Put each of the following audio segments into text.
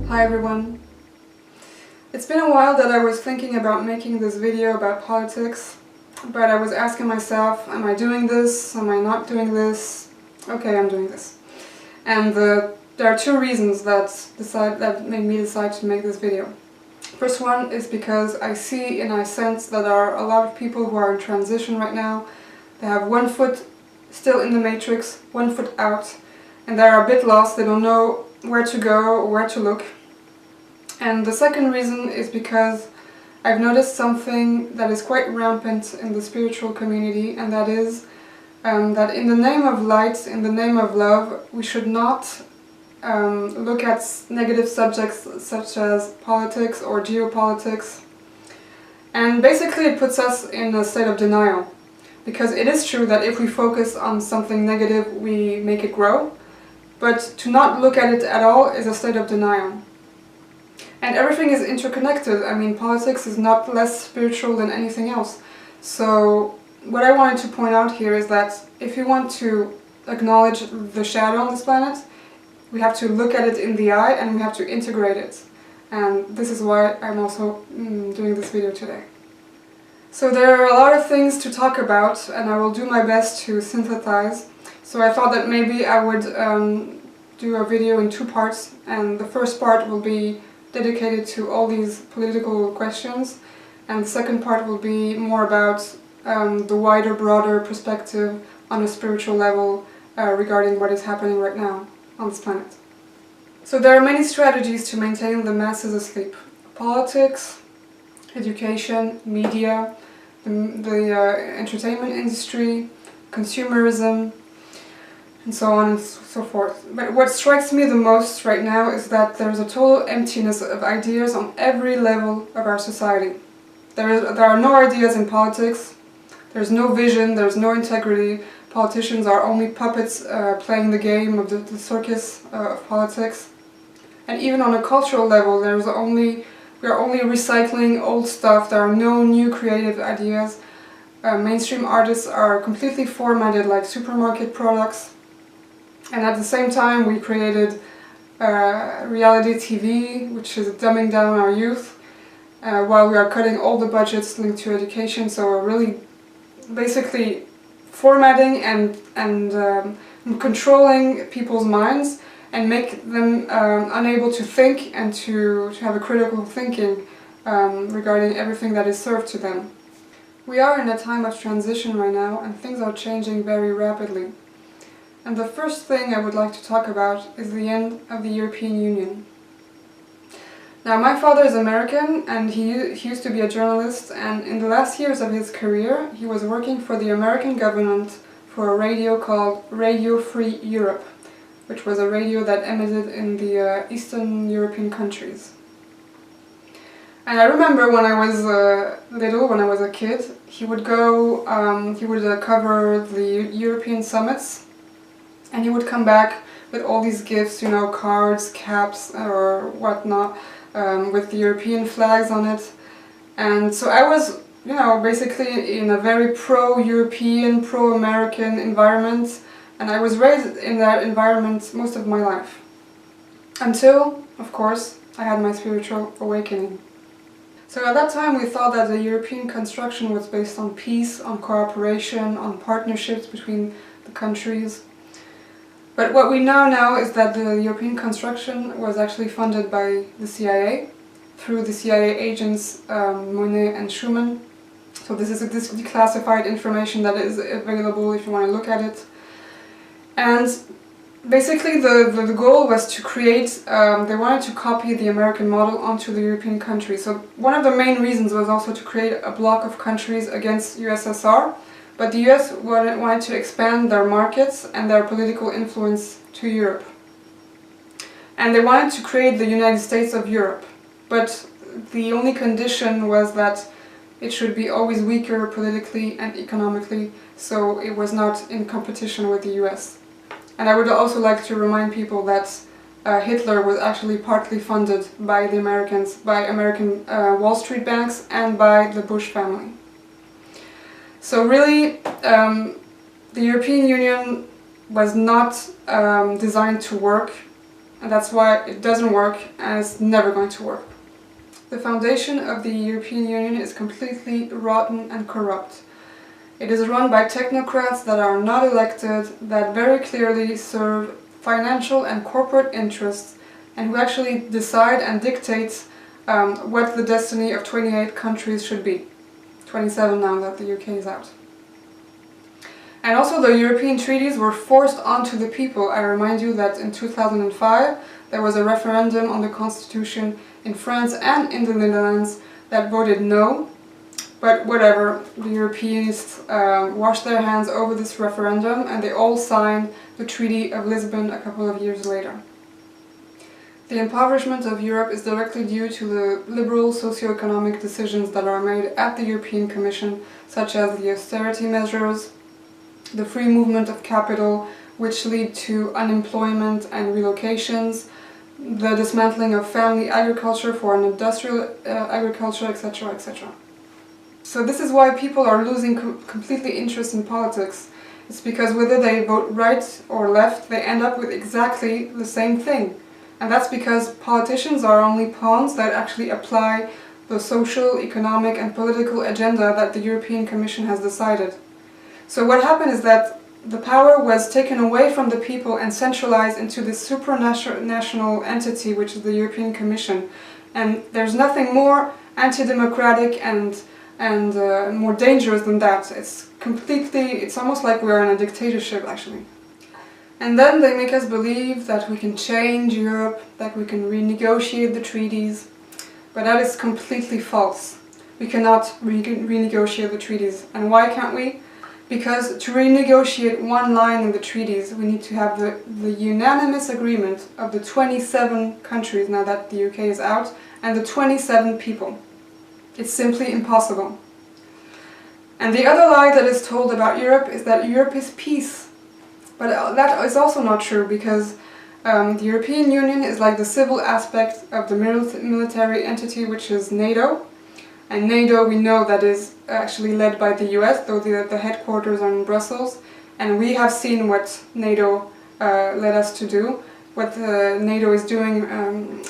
Hi everyone. It's been a while that I was thinking about making this video about politics, but I was asking myself, am I doing this? Am I not doing this? Okay, I'm doing this. And there are two reasons that made me decide to make this video. First one is because I see and I sense that there are a lot of people who are in transition right now. They have one foot still in the matrix, one foot out, and they're a bit lost. They don't know where to go or where to look. And the second reason is because I've noticed something that is quite rampant in the spiritual community, and that is that in the name of light, in the name of love, we should not look at negative subjects such as politics or geopolitics. And basically it puts us in a state of denial, because it is true that if we focus on something negative we make it grow, but to not look at it at all is a state of denial. And everything is interconnected. I mean, politics is not less spiritual than anything else. So what I wanted to point out here is that if you want to acknowledge the shadow on this planet, we have to look at it in the eye and we have to integrate it. And this is why I'm also doing this video today. So there are a lot of things to talk about, and I will do my best to synthesize. So I thought that maybe I would do a video in two parts, and the first part will be dedicated to all these political questions, and the second part will be more about the wider, broader perspective on a spiritual level regarding what is happening right now on this planet. So there are many strategies to maintain the masses asleep. Politics, education, media, the entertainment industry, consumerism, and so on and so forth. But what strikes me the most right now is that there's a total emptiness of ideas on every level of our society. There are no ideas in politics, there's no vision, there's no integrity. Politicians are only puppets playing the game of the circus of politics. And even on a cultural level, we are only recycling old stuff. There are no new creative ideas. Mainstream artists are completely formatted like supermarket products. And at the same time we created reality TV, which is dumbing down our youth, while we are cutting all the budgets linked to education. So we're really basically formatting and controlling people's minds and make them unable to think and to have a critical thinking regarding everything that is served to them. We are in a time of transition right now, and things are changing very rapidly. And the first thing I would like to talk about is the end of the European Union. Now, my father is American, and he used to be a journalist, and in the last years of his career he was working for the American government for a radio called Radio Free Europe, which was a radio that emitted in the Eastern European countries. And I remember when I was little, when I was a kid, he would go, he would cover the European summits, and he would come back with all these gifts, you know, cards, caps or whatnot, with the European flags on it. And so I was, you know, basically in a very pro-European, pro-American environment, and I was raised in that environment most of my life. Until, of course, I had my spiritual awakening. So at that time we thought that the European construction was based on peace, on cooperation, on partnerships between the countries. But what we know now is that the European construction was actually funded by the CIA, through the CIA agents Monet and Schuman. So this is declassified information that is available if you want to look at it. And basically the goal was to create, they wanted to copy the American model onto the European countries. So one of the main reasons was also to create a bloc of countries against USSR. But the US wanted to expand their markets and their political influence to Europe. And they wanted to create the United States of Europe. But the only condition was that it should be always weaker politically and economically, so it was not in competition with the US. And I would also like to remind people that Hitler was actually partly funded by the Americans, by American Wall Street banks and by the Bush family. So really, the European Union was not designed to work And that's why it doesn't work, and it's never going to work. The foundation of the European Union is completely rotten and corrupt. It is run by technocrats that are not elected, that very clearly serve financial and corporate interests, and who actually decide and dictate what the destiny of 28 countries should be. 27 now that the UK is out. And also the European treaties were forced onto the people. I remind you that in 2005 there was a referendum on the constitution in France and in the Netherlands that voted no. But whatever, the Europeans washed their hands over this referendum and they all signed the Treaty of Lisbon a couple of years later. The impoverishment of Europe is directly due to the liberal socio-economic decisions that are made at the European Commission, such as the austerity measures, the free movement of capital, which lead to unemployment and relocations, the dismantling of family agriculture for an industrial agriculture, etc., etc. So this is why people are losing completely interest in politics. It's because whether they vote right or left, they end up with exactly the same thing. And that's because politicians are only pawns that actually apply the social, economic and political agenda that the European Commission has decided. So what happened is that the power was taken away from the people and centralized into this supranational entity, which is the European Commission. And there's nothing more anti-democratic and more dangerous than that. It's almost like we're in a dictatorship, actually. And then they make us believe that we can change Europe, that we can renegotiate the treaties, but that is completely false. We cannot renegotiate the treaties. And why can't we? Because to renegotiate one line in the treaties, we need to have the unanimous agreement of the 27 countries, now that the UK is out, and the 27 people. It's simply impossible. And the other lie that is told about Europe is that Europe is peace. But that is also not true, because the European Union is like the civil aspect of the military entity, which is NATO. And NATO, we know that is actually led by the US, though the headquarters are in Brussels. And we have seen what NATO led us to do, what NATO is doing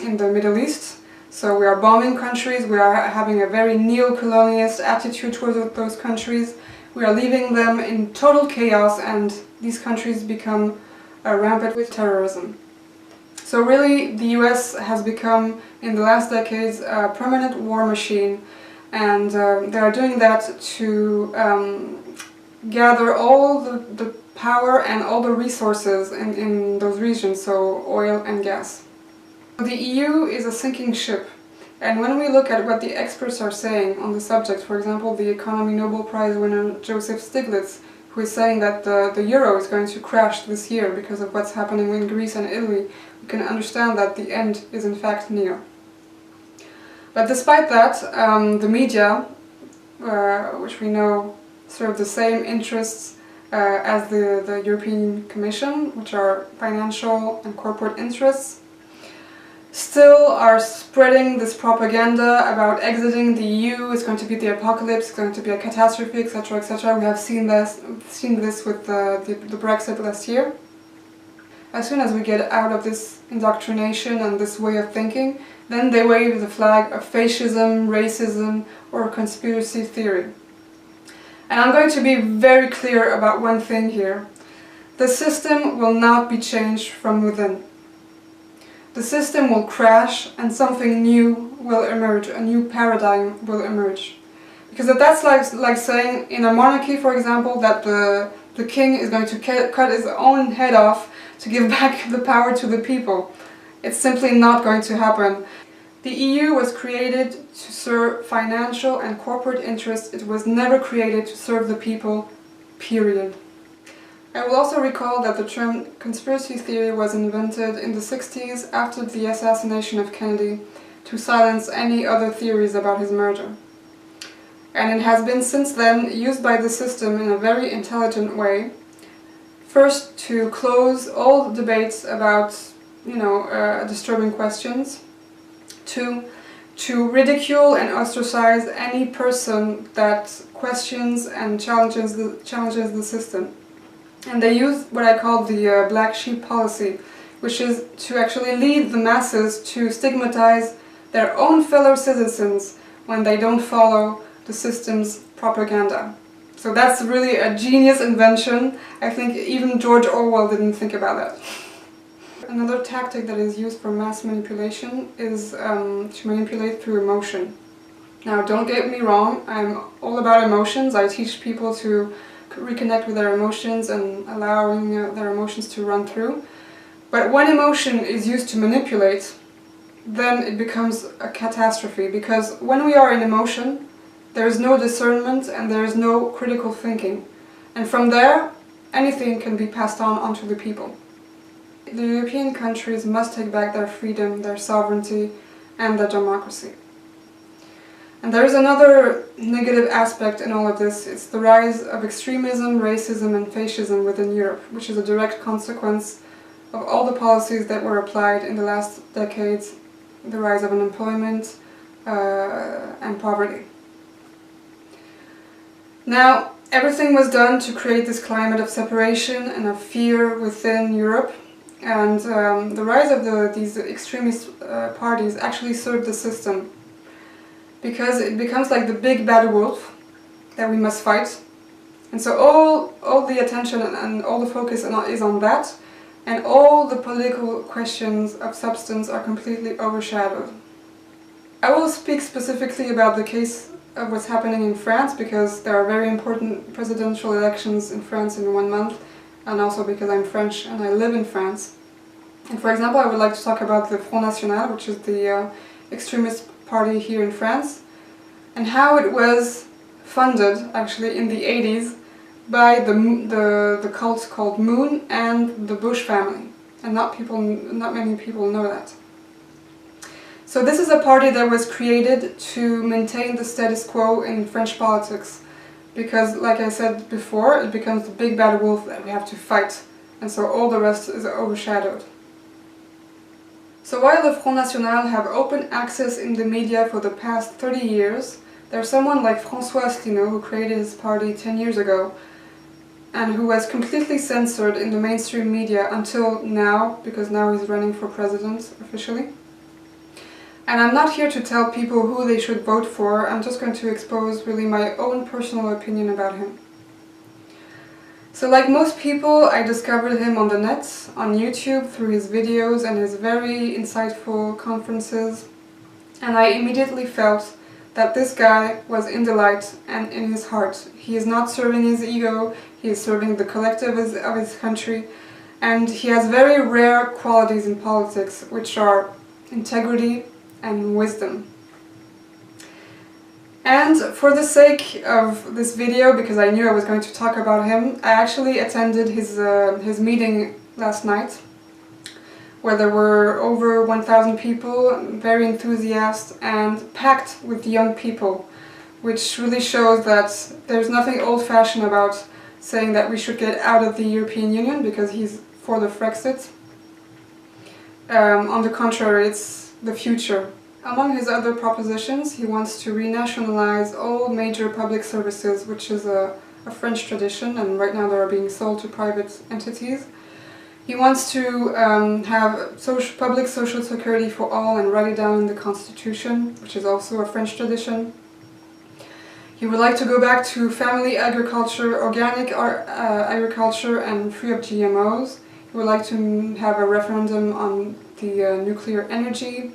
in the Middle East. So we are bombing countries, we are having a very neo-colonialist attitude towards those countries. We are leaving them in total chaos, and these countries become rampant with terrorism. So really, the US has become, in the last decades, a permanent war machine, and they are doing that to gather all the power and all the resources in those regions, so oil and gas. The EU is a sinking ship. And when we look at what the experts are saying on the subject, for example, the Economy Nobel Prize winner Joseph Stiglitz, who is saying that the euro is going to crash this year because of what's happening in Greece and Italy, we can understand that the end is in fact near. But despite that, the media, which we know serve the same interests as the European Commission, which are financial and corporate interests, still are spreading this propaganda about exiting the EU. It's going to be the apocalypse, it's going to be a catastrophe, etc., etc. We have seen this with the Brexit last year. As soon as we get out of this indoctrination and this way of thinking, then they wave the flag of fascism, racism, or conspiracy theory. And I'm going to be very clear about one thing here. The system will not be changed from within. The system will crash and something new will emerge, a new paradigm will emerge. Because that's like saying in a monarchy, for example, that the king is going to cut his own head off to give back the power to the people. It's simply not going to happen. The EU was created to serve financial and corporate interests. It was never created to serve the people, period. I will also recall that the term conspiracy theory was invented in the 60s after the assassination of Kennedy to silence any other theories about his murder. And it has been since then used by the system in a very intelligent way. First, to close all debates about, disturbing questions. Two, to ridicule and ostracize any person that questions and challenges the system. And they use what I call the black sheep policy, which is to actually lead the masses to stigmatize their own fellow citizens when they don't follow the system's propaganda. So that's really a genius invention. I think even George Orwell didn't think about that. Another tactic that is used for mass manipulation is to manipulate through emotion. Now, don't get me wrong, I'm all about emotions. I teach people to reconnect with their emotions and allowing their emotions to run through. But when emotion is used to manipulate, then it becomes a catastrophe, because when we are in emotion, there is no discernment and there is no critical thinking. And from there, anything can be passed on onto the people. The European countries must take back their freedom, their sovereignty, and their democracy. And there is another negative aspect in all of this. It's the rise of extremism, racism, and fascism within Europe, which is a direct consequence of all the policies that were applied in the last decades, the rise of unemployment and poverty. Now, everything was done to create this climate of separation and of fear within Europe, and the rise of these extremist parties actually served the system, because it becomes like the big bad wolf that we must fight. And so all the attention and all the focus is on that, and all the political questions of substance are completely overshadowed. I will speak specifically about the case of what's happening in France, because there are very important presidential elections in France in 1 month, and also because I'm French and I live in France. And for example, I would like to talk about the Front National, which is the extremist party here in France, and how it was funded actually in the 80s by the cult called Moon and the Bush family, and not many people know that. So this is a party that was created to maintain the status quo in French politics, because, like I said before, it becomes the big bad wolf that we have to fight, and so all the rest is overshadowed. So while the Front National have open access in the media for the past 30 years, there's someone like Asselineau who created his party 10 years ago, and who was completely censored in the mainstream media until now, because now he's running for president officially. And I'm not here to tell people who they should vote for, I'm just going to expose really my own personal opinion about him. So like most people, I discovered him on the net, on YouTube, through his videos and his very insightful conferences, and I immediately felt that this guy was in the light and in his heart. He is not serving his ego, he is serving the collective of his country, and he has very rare qualities in politics, which are integrity and wisdom. And for the sake of this video, because I knew I was going to talk about him, I actually attended his meeting last night, where there were over 1,000 people, very enthusiastic and packed with young people, which really shows that there's nothing old-fashioned about saying that we should get out of the European Union, because he's for the Frexit. On the contrary, it's the future. Among his other propositions, he wants to renationalize all major public services, which is a French tradition, and right now they are being sold to private entities. He wants to have public social security for all and write it down in the constitution, which is also a French tradition. He would like to go back to family agriculture, organic agriculture, and free of GMOs. He would like to have a referendum on the nuclear energy.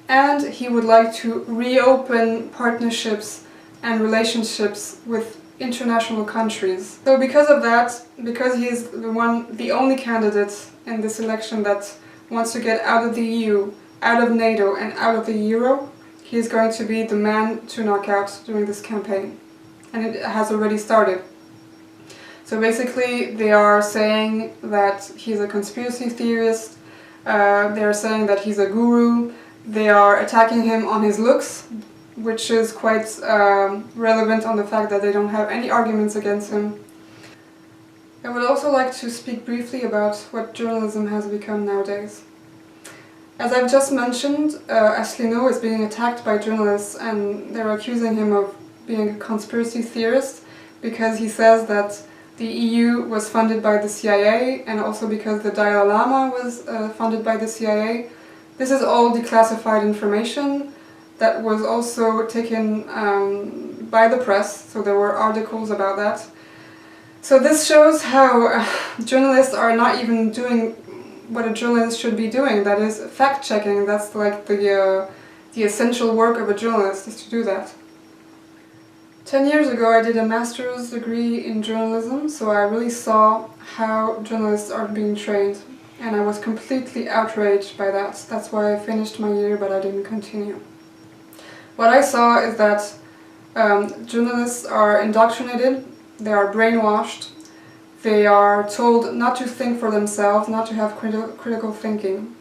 And he would like to reopen partnerships and relationships with international countries. So because of that, because he's the only candidate in this election that wants to get out of the EU, out of NATO, and out of the Euro, he is going to be the man to knock out during this campaign. And it has already started. So basically they are saying that he's a conspiracy theorist, they are saying that he's a guru. They are attacking him on his looks, which is quite relevant on the fact that they don't have any arguments against him. I would also like to speak briefly about what journalism has become nowadays. As I've just mentioned, Asselineau is being attacked by journalists, and they're accusing him of being a conspiracy theorist because he says that the EU was funded by the CIA, and also because the Dalai Lama was funded by the CIA. This is all declassified information that was also taken by the press, so there were articles about that. So this shows how journalists are not even doing what a journalist should be doing, that is fact-checking. That's like the essential work of a journalist, is to do that. 10 years ago I did a master's degree in journalism, so I really saw how journalists are being trained, and I was completely outraged by that. That's why I finished my year, but I didn't continue. What I saw is that journalists are indoctrinated, they are brainwashed, they are told not to think for themselves, not to have critical thinking.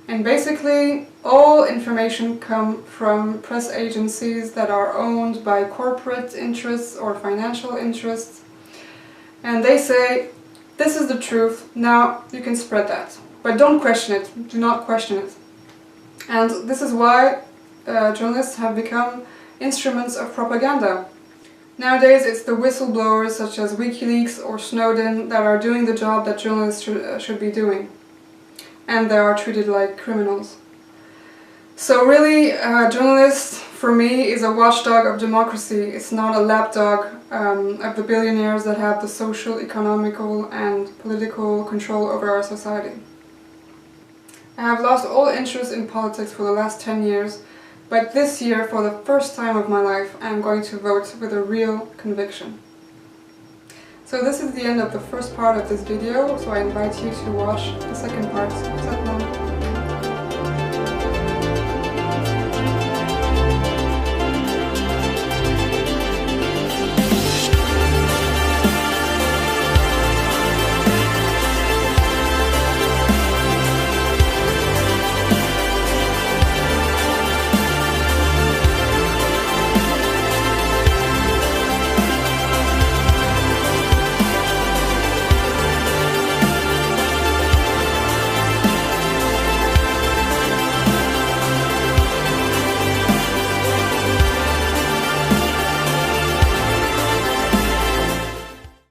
And basically all information comes from press agencies that are owned by corporate interests or financial interests. And they say, this is the truth, now you can spread that. But don't question it, do not question it. And this is why journalists have become instruments of propaganda. Nowadays it's the whistleblowers such as WikiLeaks or Snowden that are doing the job that journalists should be doing. And they are treated like criminals. So really, journalists, for me, is a watchdog of democracy. It's not a lapdog of the billionaires that have the social, economical and political control over our society. I have lost all interest in politics for the last 10 years, but this year, for the first time of my life, I am going to vote with a real conviction. So this is the end of the first part of this video, so I invite you to watch the second part.